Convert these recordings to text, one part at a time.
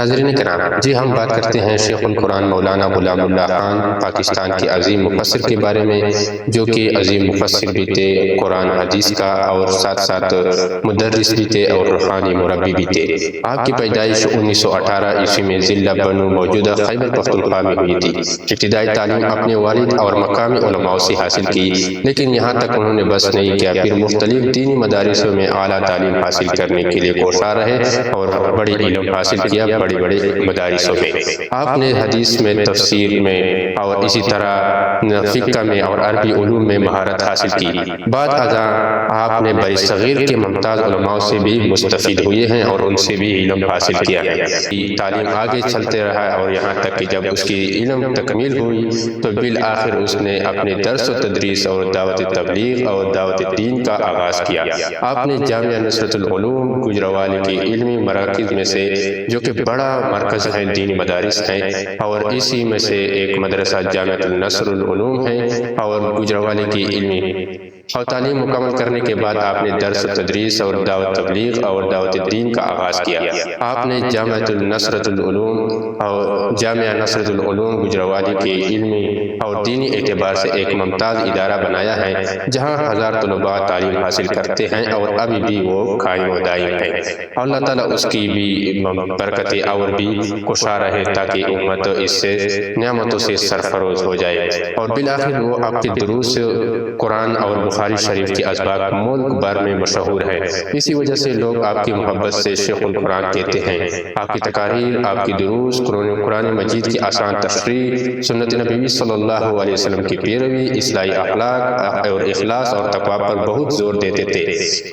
ناظرین کرام، جی ہم بات کرتے ہیں شیخ القرآن مولانا غلام اللہ خان پاکستان کے عظیم مفسر کے بارے میں، جو کہ عظیم مفسر بھی تھے قرآن حدیث کا، اور ساتھ ساتھ مدرس بھی تھے اور روحانی مربی بھی تھے۔ آپ کی پیدائش 1918 عیسوی میں ضلع بنو موجودہ خیبر پختونخوا میں ہوئی تھی۔ ابتدائی تعلیم اپنے والد اور مقامی علماء سے حاصل کی، لیکن یہاں تک انہوں نے بس نہیں کیا، پھر مختلف دینی مدارسوں میں اعلیٰ تعلیم حاصل کرنے کے لیے کوشاں رہے اور بڑی علم حاصل کیا بڑے بڑے مدارسوں میں۔ آپ نے حدیث میں، تفسیر میں اور اسی طرح فقہ میں اور عربی علوم میں مہارت حاصل کی۔ بعد ازاں آپ نے بر صغیر کے ممتاز علماء سے بھی مستفید ہوئے ہیں اور ان سے بھی علم حاصل کیا ہے۔ تعلیم آگے چلتے رہا اور یہاں تک کہ جب اس کی علم تکمیل ہوئی تو بالآخر اس نے اپنے درس و تدریس اور دعوت تبلیغ اور دعوت دین کا آغاز کیا۔ آپ نے جامعہ نصرت العلوم گجرانوالے کی علمی مراکز میں سے، جو کہ بڑا مرکز ہے دینی مدارس ہیں، اور اسی میں سے ایک مدرسہ جامعہ نصر العلوم ہے اور گجرانوالے کی علمی اور تعلیم مکمل کرنے کے بعد آپ نے درس و تدریس اور دعوت تبلیغ اور دعوت دین کا آغاز کیا۔ آپ نے جامعہ نصرت العلوم اور جامعہ نصرت العلوم گجرانوالے کے علمی اور دینی اعتبار سے ایک ممتاز ادارہ بنایا ہے، جہاں ہزار طلباء تعلیم حاصل کرتے ہیں اور ابھی بھی وہ قائم و دائم ہے۔ اللہ تعالیٰ اس کی بھی برکتیں اور بھی کشا رہے تاکہ امت اس سے نعمتوں سے سرفروز ہو جائے، اور بالآخر وہ آپ کے دروس قرآن اور بخاری شریف کے اسباق ملک بھر میں مشہور ہے۔ اسی وجہ سے لوگ آپ کی محبت سے شیخ القرآن کہتے ہیں۔ آپ کی تقاریر، آپ کی دروس، قرآن مجید کی آسان تشریح، سنت نبوی صلی اللہ علیہ وسلم کی پیروی، اصلاحی اخلاق اور اخلاص اور تقویٰ پر بہت زور دیتے تھے۔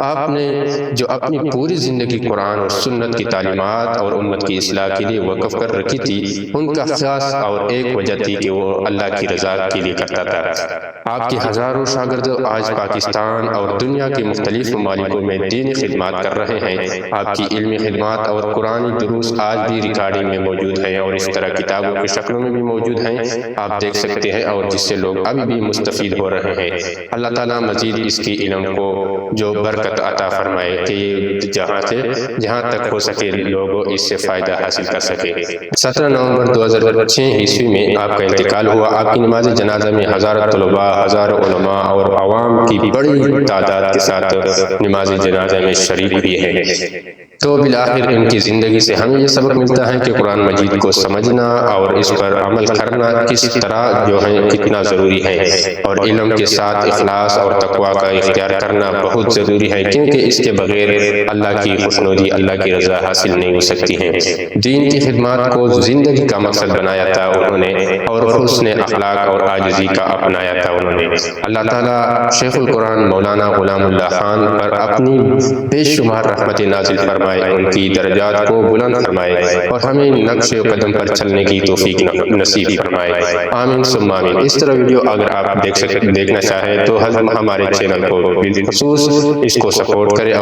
آپ نے جو اپنی پوری زندگی قرآن اور سنت کی تعلیمات اور امت کی اصلاح کے لیے وقف کر رکھی تھی، ان کا خاص اور ایک وجہ تھی کہ وہ اللہ کی رضا کے لیے کرتا تھا۔ آپ کے ہزاروں شاگرد آج پاکستان اور دنیا کے مختلف ممالکوں میں دینی خدمات کر رہے ہیں۔ آپ کی علمی خدمات اور قرآنی دروس آج بھی ریکارڈنگ میں موجود ہیں اور اس طرح کتابوں کی شکلوں میں بھی موجود ہیں، آپ دیکھ سکتے ہیں، اور جس سے لوگ ابھی بھی مستفید ہو رہے ہیں۔ اللہ تعالیٰ مزید اس کی علم کو جو برکت عطا فرمائے کہ جہاں تک ہو سکے لوگ اس سے فائدہ حاصل کر سکے۔ 17 نومبر 2006 عیسوی میں آپ کا انتقال ہوا۔ آپ کی نماز جنازہ میں ہزاروں طلباء، ہزاروں علماء اور عوام کی بڑی تعداد کے ساتھ نماز جنازہ میں شریک ہوئی ہے۔ تو بالآخر ان کی زندگی سے ہمیں یہ سبق ملتا ہے کہ قرآن مجید کو سمجھنا اور اس پر عمل کرنا کس طرح جو ہے کتنا ضروری ہے، اور علم کے ساتھ اخلاص اور تقویٰ کا اختیار کرنا بہت ضروری ہے، کیونکہ اس کے بغیر اللہ کی خوشنودی، اللہ کی رضا حاصل نہیں ہو سکتی ہے۔ دین کی خدمات کو زندگی کا مقصد بنایا تھا انہوں نے، اور حسن اخلاق اور عاجزی کا اپنایا تھا انہوں نے۔ اللہ تعالیٰ شیخ القرآن مولانا غلام اللہ خان پر اپنی بے شمار رحمت نازل فرمائے، ان کی درجات کو بلند فرمائے، اور ہمیں نقش قدم پر چلنے کی توفیق نصیب فرمائے۔ آمین ثم آمین۔ اس طرح ویڈیو اگر آپ دیکھنا چاہیں تو ہمارے چینل کو بالخصوص اس کو سپورٹ کریں۔